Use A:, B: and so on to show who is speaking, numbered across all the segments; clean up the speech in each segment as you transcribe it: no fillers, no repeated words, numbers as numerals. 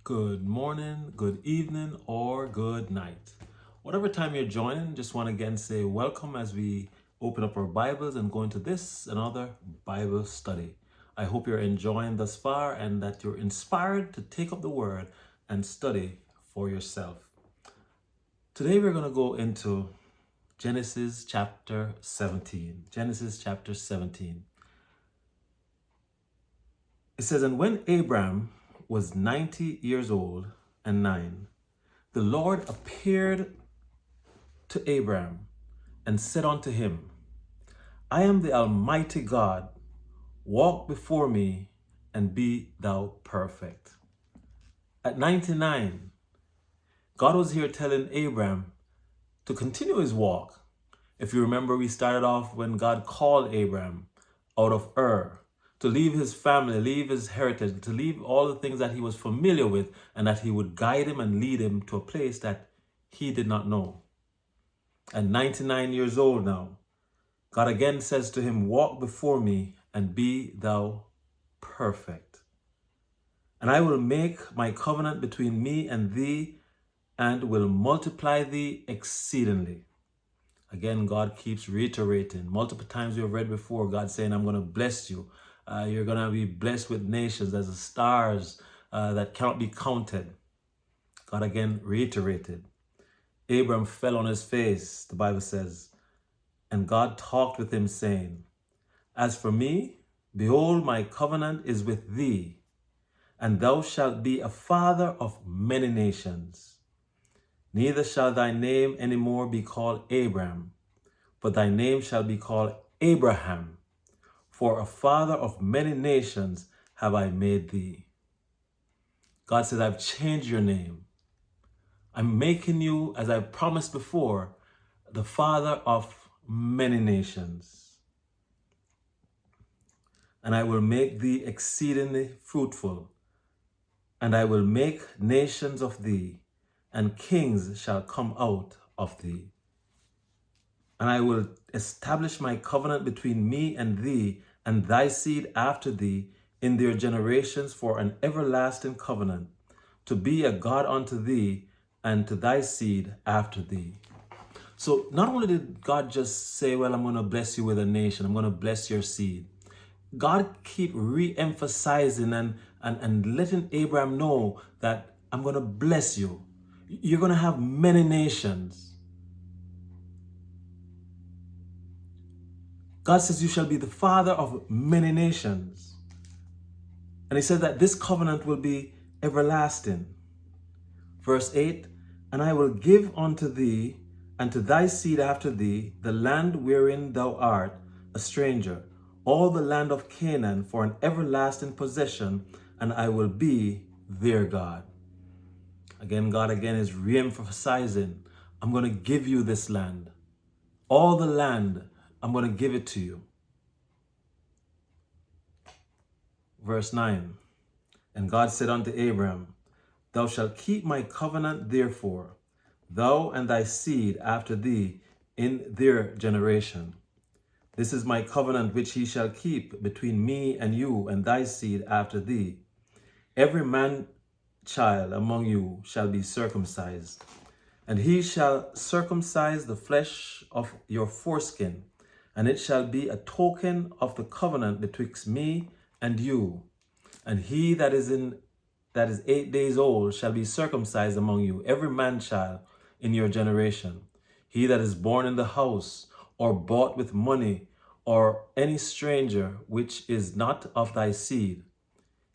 A: Good morning, good evening, or good night. Whatever time you're joining, just want to again say welcome as we open up our Bibles and go into this another Bible study. I hope you're enjoying thus far and that you're inspired to take up the word and study for yourself. Today we're going to go into Genesis chapter 17. Genesis chapter 17. It says, "And when Abram was 90 years old and 9, the Lord appeared to Abram and said unto him, I am the Almighty God. Walk before me and be thou perfect." At 99, God was here telling Abram to continue his walk. If you remember, we started off when God called Abram out of Ur to leave his family, leave his heritage, to leave all the things that he was familiar with, and that he would guide him and lead him to a place that he did not know. At 99 years old now, God again says to him, "Walk before me and be thou perfect. And I will make my covenant between me and thee and will multiply thee exceedingly." Again, God keeps reiterating. Multiple times we have read before, God saying, "I'm going to bless you. You're going to be blessed with nations as the stars that cannot be counted." God again reiterated. Abram fell on his face, the Bible says, and God talked with him, saying, "As for me, behold, my covenant is with thee, and thou shalt be a father of many nations. Neither shall thy name any more be called Abram, but thy name shall be called Abraham. For a father of many nations have I made thee." God says, "I've changed your name. I'm making you, as I promised before, the father of many nations. And I will make thee exceedingly fruitful, and I will make nations of thee, and kings shall come out of thee. And I will establish my covenant between me and thee and thy seed after thee in their generations for an everlasting covenant, to be a God unto thee and to thy seed after thee." So not only did God just say, "Well, I'm going to bless you with a nation, I'm going to bless your seed," God keep re-emphasizing and letting Abraham know that I'm going to bless you. You're going to have many nations. God says you shall be the father of many nations. And he said that this covenant will be everlasting. Verse 8, "And I will give unto thee and to thy seed after thee the land wherein thou art a stranger, all the land of Canaan for an everlasting possession, and I will be their God." Again, God again is re-emphasizing, I'm going to give you this land. All the land, I'm going to give it to you. Verse 9, "And God said unto Abram, Thou shalt keep my covenant therefore, thou and thy seed after thee in their generation. This is my covenant which he shall keep between me and you and thy seed after thee. Every man child among you shall be circumcised, and he shall circumcise the flesh of your foreskin, and it shall be a token of the covenant betwixt me and you. And he that is 8 days old shall be circumcised among you, every man child in your generation. He that is born in the house, or bought with money, or any stranger which is not of thy seed.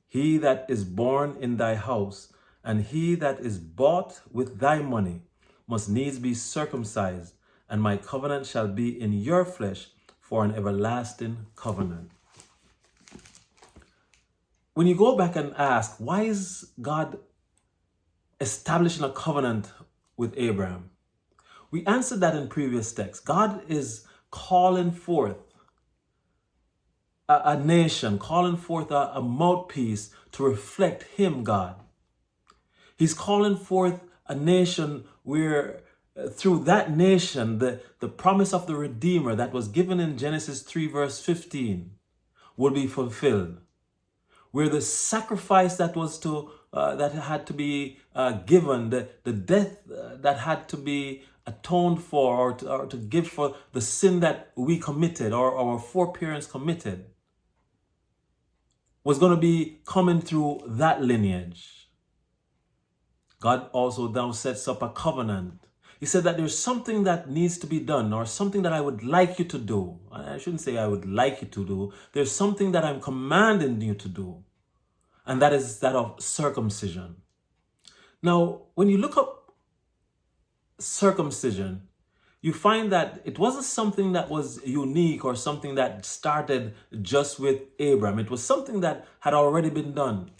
A: He that is born in thy house, and he that is bought with thy money, must needs be circumcised, and my covenant shall be in your flesh for an everlasting covenant." When you go back and ask, why is God establishing a covenant with Abraham? We answered that in previous texts. God is calling forth a nation, calling forth a mouthpiece to reflect him, God. He's calling forth a nation where through that nation, the promise of the Redeemer that was given in Genesis 3 verse 15 will be fulfilled. Where the sacrifice that was to that had to be given, the death that had to be atoned for, or to give for the sin that we committed or our foreparents committed, was going to be coming through that lineage. God also now sets up a covenant. He said that there's something that needs to be done, or something that I would like you to do. I shouldn't say I would like you to do. There's something that I'm commanding you to do, and that is that of circumcision. Now, when you look up circumcision, you find that it wasn't something that was unique or something that started just with Abraham. It was something that had already been done.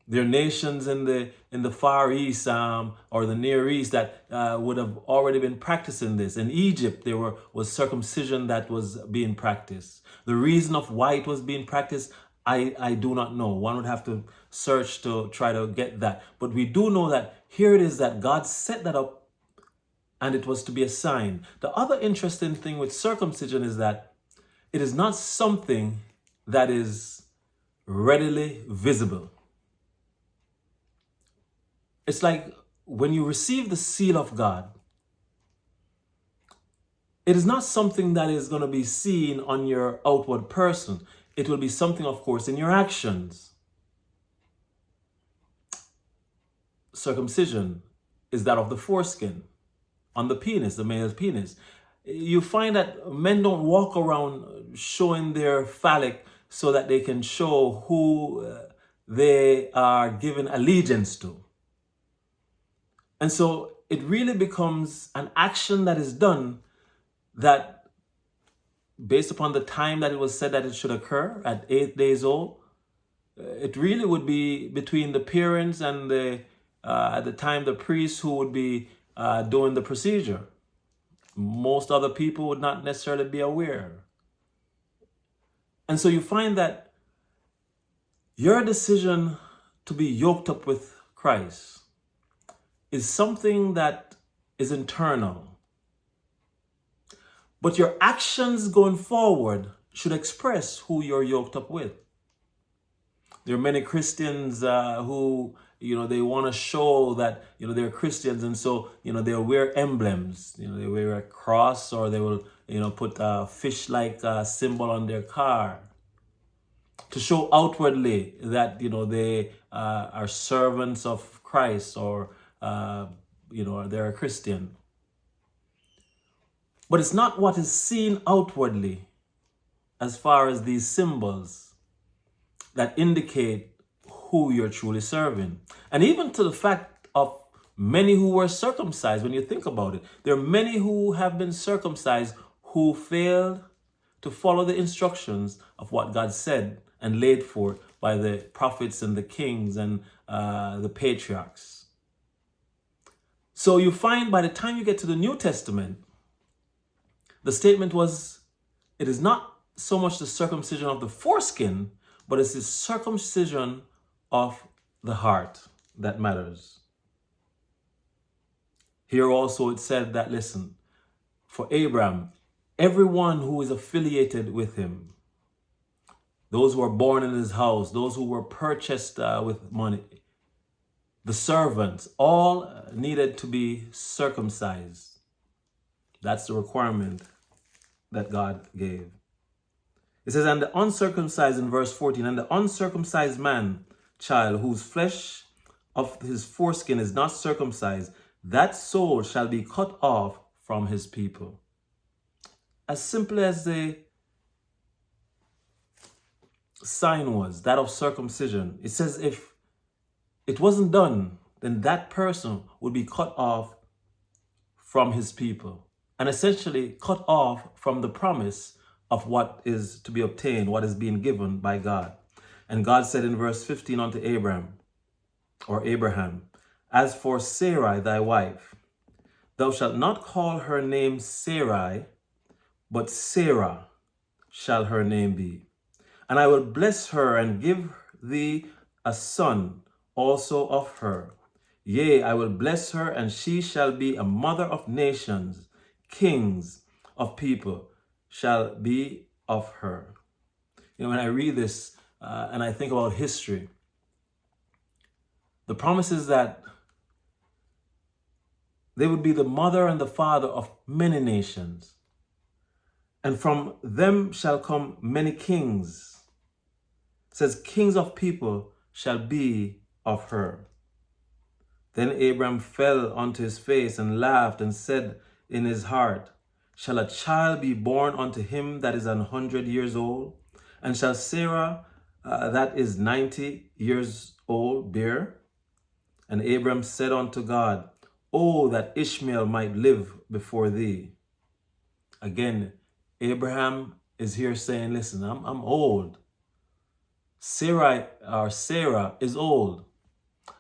A: There are nations in the Far East or the Near East that would have already been practicing this. In Egypt, there was circumcision that was being practiced. The reason of why it was being practiced, I do not know. One would have to search to try to get that. But we do know that here it is that God set that up, and it was to be a sign. The other interesting thing with circumcision is that it is not something that is readily visible. It's like when you receive the seal of God, it is not something that is going to be seen on your outward person. It will be something, of course, in your actions. Circumcision is that of the foreskin on the penis, the male's penis. You find that men don't walk around showing their phallic so that they can show who they are giving allegiance to. And so it really becomes an action that is done that, based upon the time that it was said that it should occur at 8 days old, it really would be between the parents and at the time the priest who would be doing the procedure. Most other people would not necessarily be aware. And so you find that your decision to be yoked up with Christ is something that is internal. But your actions going forward should express who you're yoked up with. There are many Christians who, they want to show that, they're Christians, and so, they'll wear emblems. They wear a cross, or they will, put a fish-like symbol on their car to show outwardly that, they are servants of Christ, or they're a Christian. But it's not what is seen outwardly as far as these symbols that indicate who you're truly serving. And even to the fact of many who were circumcised, when you think about it, there are many who have been circumcised who failed to follow the instructions of what God said and laid forth by the prophets and the kings and the patriarchs. So you find by the time you get to the New Testament, the statement was, it is not so much the circumcision of the foreskin, but it's the circumcision of the heart that matters. Here also it said that, listen, for Abraham, everyone who is affiliated with him, those who are born in his house, those who were purchased with money, the servants, all needed to be circumcised. That's the requirement that God gave. It says, and the uncircumcised in verse 14, and the uncircumcised man, child, whose flesh of his foreskin is not circumcised, that soul shall be cut off from his people. As simple as the sign was, that of circumcision, it says if it wasn't done, then that person would be cut off from his people, and essentially cut off from the promise of what is to be obtained, what is being given by God. And God said in verse 15 unto Abraham, as for Sarai thy wife, thou shalt not call her name Sarai, but Sarah shall her name be. And I will bless her and give thee a son also of her. Yea, I will bless her, and she shall be a mother of nations, kings of people shall be of her. When I read this and I think about history, The promise is that they would be the mother and the father of many nations, and from them shall come many kings. It says, kings of people shall be of her. Then Abram fell onto his face and laughed and said in his heart, shall a child be born unto him that is 100 years old? And shall Sarah, that is 90 years old, bear? And Abram said unto God, oh, that Ishmael might live before thee. Again, Abraham is here saying, listen, I'm old. Sarah is old.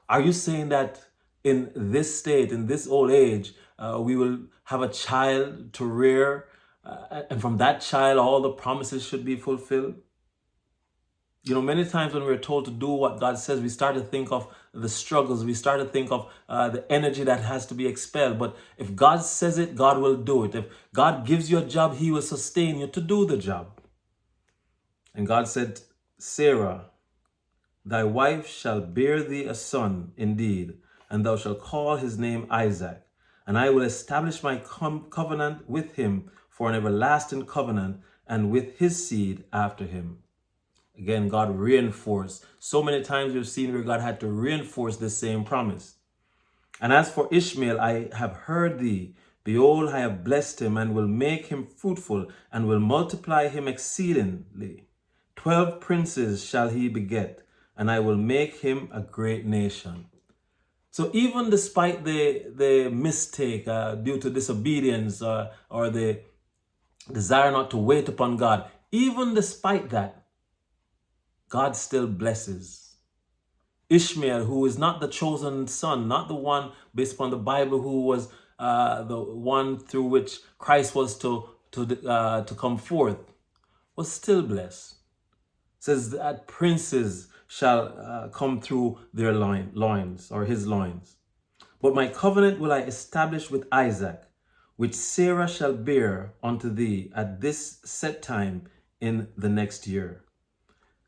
A: Are you saying that in this state, in this old age, we will have a child to rear, and from that child, all the promises should be fulfilled? You know, many times when we're told to do what God says, we start to think of the struggles. We start to think of the energy that has to be expelled. But if God says it, God will do it. If God gives you a job, he will sustain you to do the job. And God said, Sarah, thy wife shall bear thee a son indeed, and thou shalt call his name Isaac. And I will establish my covenant with him for an everlasting covenant, and with his seed after him. Again, God reinforced. So many times we've seen where God had to reinforce the same promise. And as for Ishmael, I have heard thee. Behold, I have blessed him, and will make him fruitful, and will multiply him exceedingly. 12 princes shall he beget, and I will make him a great nation. So even despite the mistake due to disobedience or the desire not to wait upon God, even despite that, God still blesses. Ishmael, who is not the chosen son, not the one based upon the Bible who was the one through which Christ was to come forth, was still blessed. It says that princes shall come through their loins, or his loins. But my covenant will I establish with Isaac, which Sarah shall bear unto thee at this set time in the next year.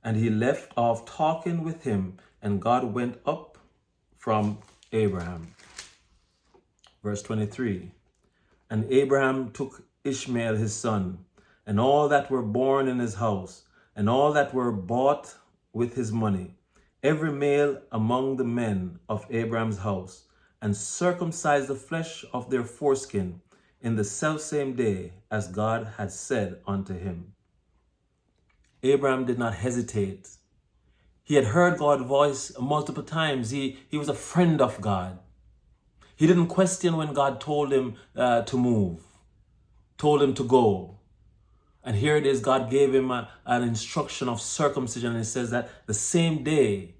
A: And he left off talking with him, and God went up from Abraham. Verse 23. And Abraham took Ishmael his son, and all that were born in his house, and all that were bought with his money, every male among the men of Abraham's house, and circumcised the flesh of their foreskin in the selfsame day as God had said unto him. Abraham did not hesitate. He had heard God's voice multiple times. He was a friend of God. He didn't question when God told him to move, told him to go. And here it is, God gave him an instruction of circumcision. And it says that the same day,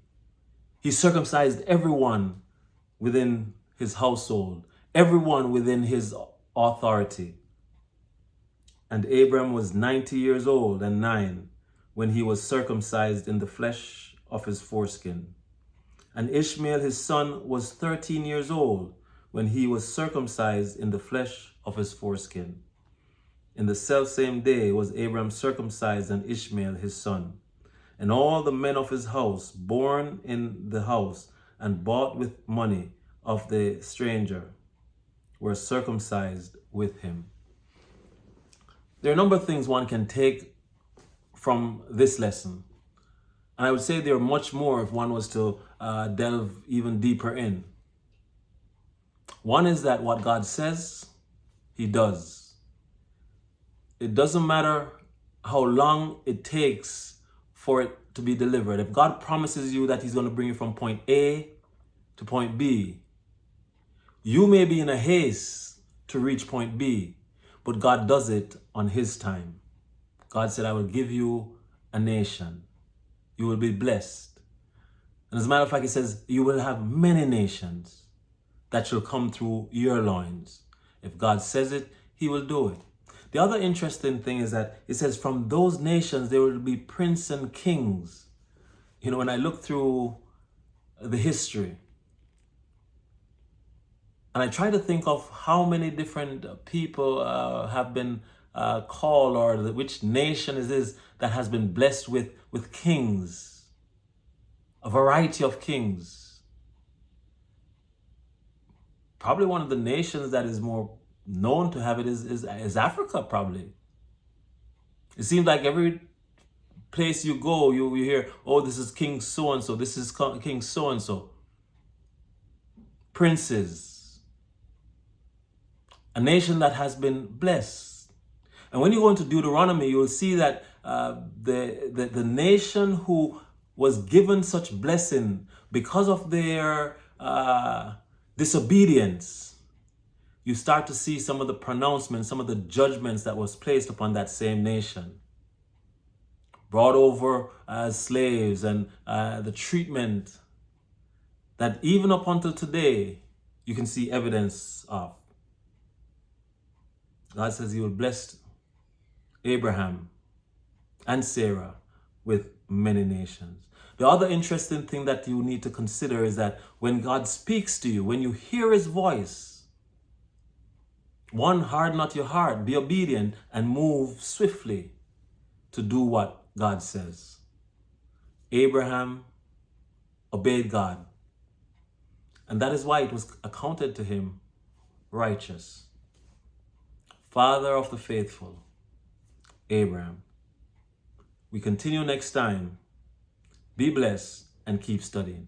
A: he circumcised everyone within his household, everyone within his authority. And Abraham was 90 years old and 9 when he was circumcised in the flesh of his foreskin. And Ishmael his son was 13 years old when he was circumcised in the flesh of his foreskin. In the selfsame day was Abraham circumcised, and Ishmael his son. And all the men of his house, born in the house and bought with money of the stranger, were circumcised with him. There are a number of things one can take from this lesson. And I would say there are much more if one was to delve even deeper in. One is that what God says, he does. It doesn't matter how long it takes for it to be delivered. If God promises you that he's going to bring you from point A to point B, you may be in a haste to reach point B, but God does it on his time. God said, I will give you a nation. You will be blessed. And as a matter of fact, he says, you will have many nations that shall come through your loins. If God says it, he will do it. The other interesting thing is that it says from those nations, there will be princes and kings. You know, when I look through the history, and I try to think of how many different people have been called, or which nation it is that has been blessed with kings, a variety of kings. Probably one of the nations that is more known to have it is Africa, probably. It seems like every place you go, you hear, oh, this is King so-and-so, this is King so-and-so. Princes. A nation that has been blessed. And when you go into Deuteronomy, you'll see that the nation who was given such blessing because of their disobedience, you start to see some of the pronouncements, some of the judgments that was placed upon that same nation. Brought over as slaves, and the treatment that even up until today, you can see evidence of. God says he will bless Abraham and Sarah with many nations. The other interesting thing that you need to consider is that when God speaks to you, when you hear his voice, one, harden not your heart, be obedient and move swiftly to do what God says. Abraham obeyed God, and that is why it was accounted to him righteous. Father of the faithful, Abraham. We continue next time. Be blessed and keep studying.